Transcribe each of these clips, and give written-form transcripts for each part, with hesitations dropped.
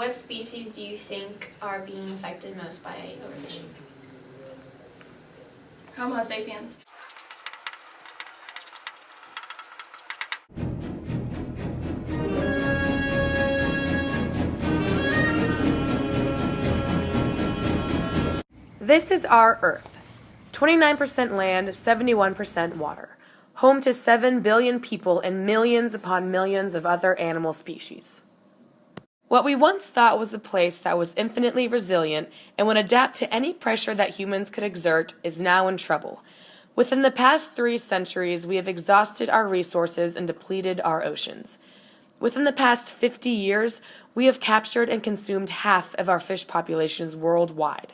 What species do you think are being affected most by overfishing? Homo sapiens. This is our Earth. 29% land, 71% water. Home to 7 billion people and millions upon millions of other animal species. What we once thought was a place that was infinitely resilient and would adapt to any pressure that humans could exert is now in trouble. Within the past 3 centuries, we have exhausted our resources and depleted our oceans. Within the past 50 years, we have captured and consumed half of our fish populations worldwide.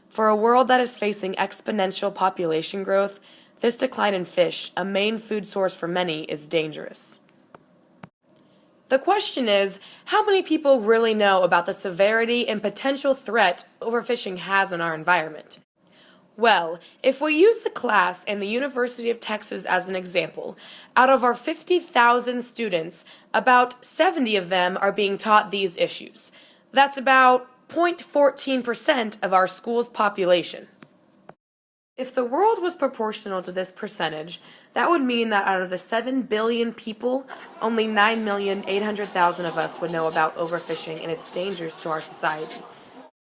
For a world that is facing exponential population growth, this decline in fish, a main food source for many, is dangerous. The question is, how many people really know about the severity and potential threat overfishing has on our environment? Well, if we use the class and the University of Texas as an example, out of our 50,000 students, about 70 of them are being taught these issues. That's about 0.14% of our school's population. If the world was proportional to this percentage, that would mean that out of the 7 billion people, only 9,800,000 of us would know about overfishing and its dangers to our society.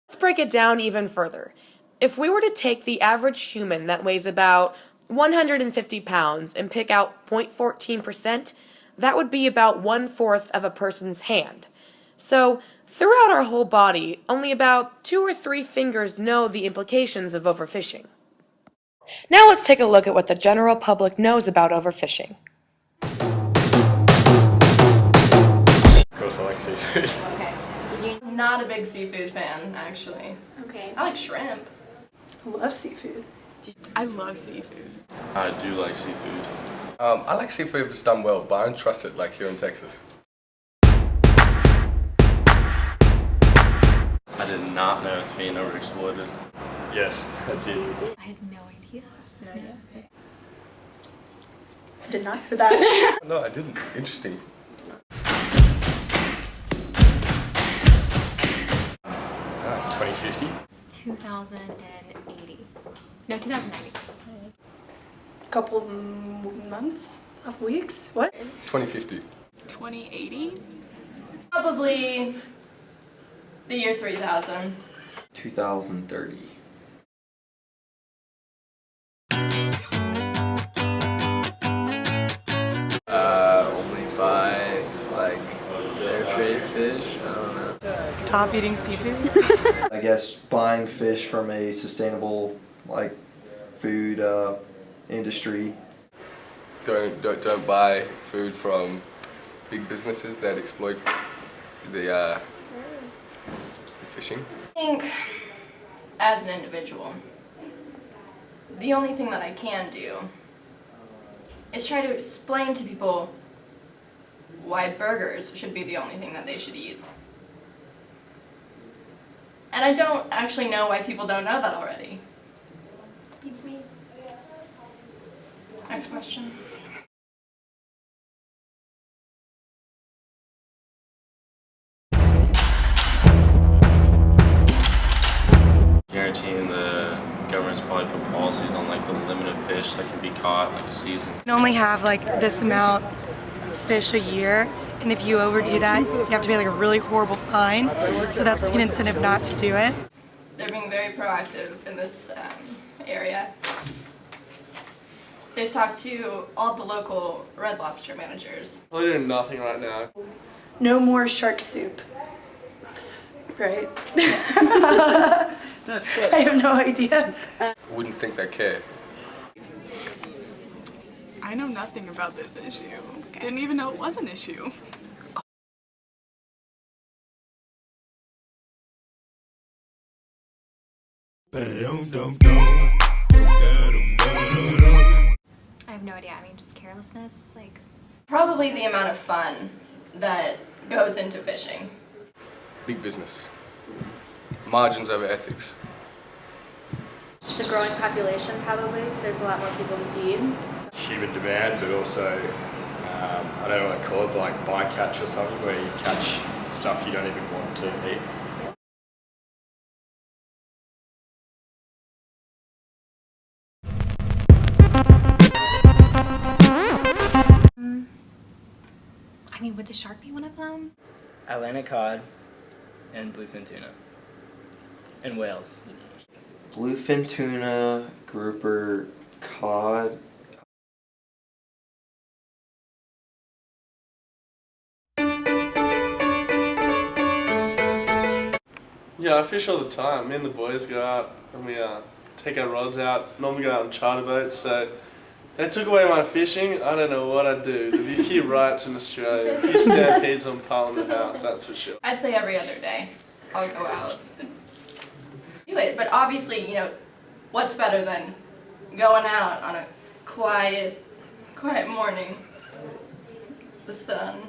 Let's break it down even further. If we were to take the average human that weighs about 150 pounds and pick out 0.14%, that would be about 1/4 of a person's hand. So, throughout our whole body, only about 2 or 3 fingers know the implications of overfishing. Now let's take a look at what the general public knows about overfishing. Of course I like seafood. Okay. I'm not a big seafood fan, actually. Okay. I like shrimp. I love seafood. I love seafood. I do like seafood. I like seafood if it's done well, but I don't trust it like here in Texas. I did not know it's being overexploited. Yes, I did. I had no idea. No, yeah. I did not hear that. No, I didn't. Interesting. 2050? 2080. No, 2090. Couple months, weeks, what? 2050. 2080? Probably the year 3000. 2030. Only buy like fair trade fish. I don't know. Stop eating seafood. I guess buying fish from a sustainable like food industry. Don't buy food from big businesses that exploit the fishing. I think, as an individual, the only thing that I can do is try to explain to people why burgers should be the only thing that they should eat. And I don't actually know why people don't know that already. Beats me. Next question. Guaranteeing the government's probably put policies on like the limit of fish that can be caught like a season. You can only have like this amount of fish a year, and if you overdo that, you have to pay like a really horrible fine. So that's like an incentive not to do it. They're being very proactive in this area. They've talked to all the local Red Lobster managers. We're doing nothing right now. No more shark soup. Right? That's it. I have no idea. I wouldn't think they care. I know nothing about this issue. Didn't even know it was an issue. I have no idea. I mean, just carelessness. Like, Probably the amount of fun that goes into fishing. Big business. Margins over ethics. The growing population, probably, because there's a lot more people to feed. So. Human demand, but also, I don't know what I call it, but like bycatch or something, where you catch stuff you don't even want to eat. I mean, would the shark be one of them? Atlantic cod and bluefin tuna. And whales. Bluefin tuna, grouper, cod. Yeah, I fish all the time. Me and the boys go out and we take our rods out. Normally go out on charter boats, so they took away my fishing. I don't know what I'd do. There'd be a few riots in Australia, a few stampedes on Parliament House, that's for sure. I'd say every other day I'll go out. Do it, but obviously, you know, what's better than going out on a quiet morning? The sun,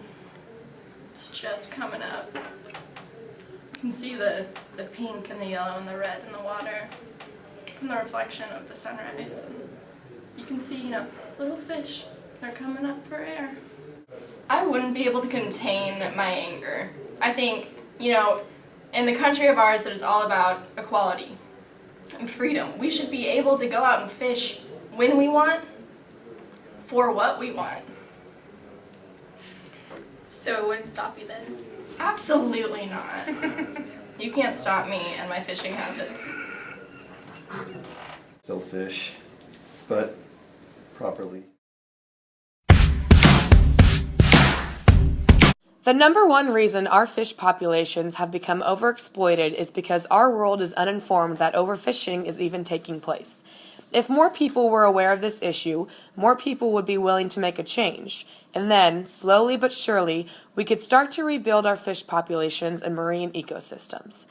it's just coming up. You can see the pink and the yellow and the red in the water from the reflection of the sunrise. And you can see, you know, little fish, they're coming up for air. I wouldn't be able to contain my anger. I think, you know, in the country of ours that is all about equality and freedom, we should be able to go out and fish when we want, for what we want. So it wouldn't stop you then? Absolutely not. You can't stop me and my fishing habits. Still fish, but properly. The number one reason our fish populations have become overexploited is because our world is uninformed that overfishing is even taking place. If more people were aware of this issue, more people would be willing to make a change. And then, slowly but surely, we could start to rebuild our fish populations and marine ecosystems.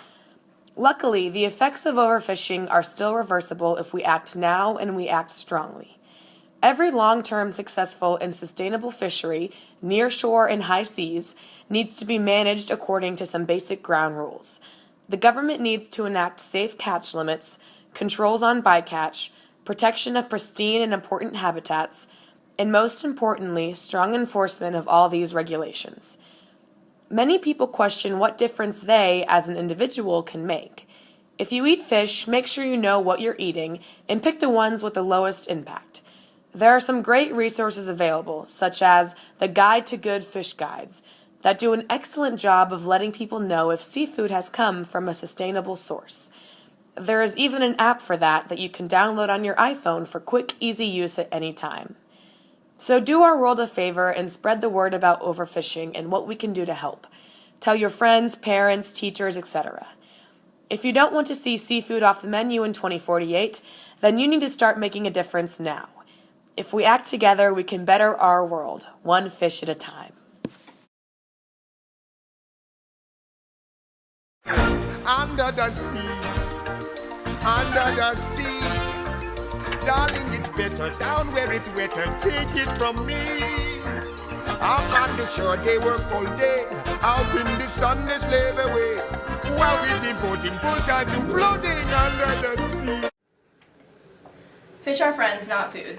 Luckily, the effects of overfishing are still reversible if we act now and we act strongly. Every long-term successful and sustainable fishery, near shore and high seas, needs to be managed according to some basic ground rules. The government needs to enact safe catch limits, controls on bycatch, protection of pristine and important habitats, and most importantly, strong enforcement of all these regulations. Many people question what difference they, as an individual, can make. If you eat fish, make sure you know what you're eating and pick the ones with the lowest impact. There are some great resources available, such as the Guide to Good Fish Guides, that do an excellent job of letting people know if seafood has come from a sustainable source. There is even an app for that you can download on your iPhone for quick, easy use at any time. So do our world a favor and spread the word about overfishing and what we can do to help. Tell your friends, parents, teachers, etc. If you don't want to see seafood off the menu in 2048, then you need to start making a difference now. If we act together, we can better our world, one fish at a time. Under the sea, darling, it's better down where it's wetter. Take it from me. Up on the shore, they work all day. Out in the sun, they slave away. While we devoting full time to floating under the sea. Fish are friends, not food.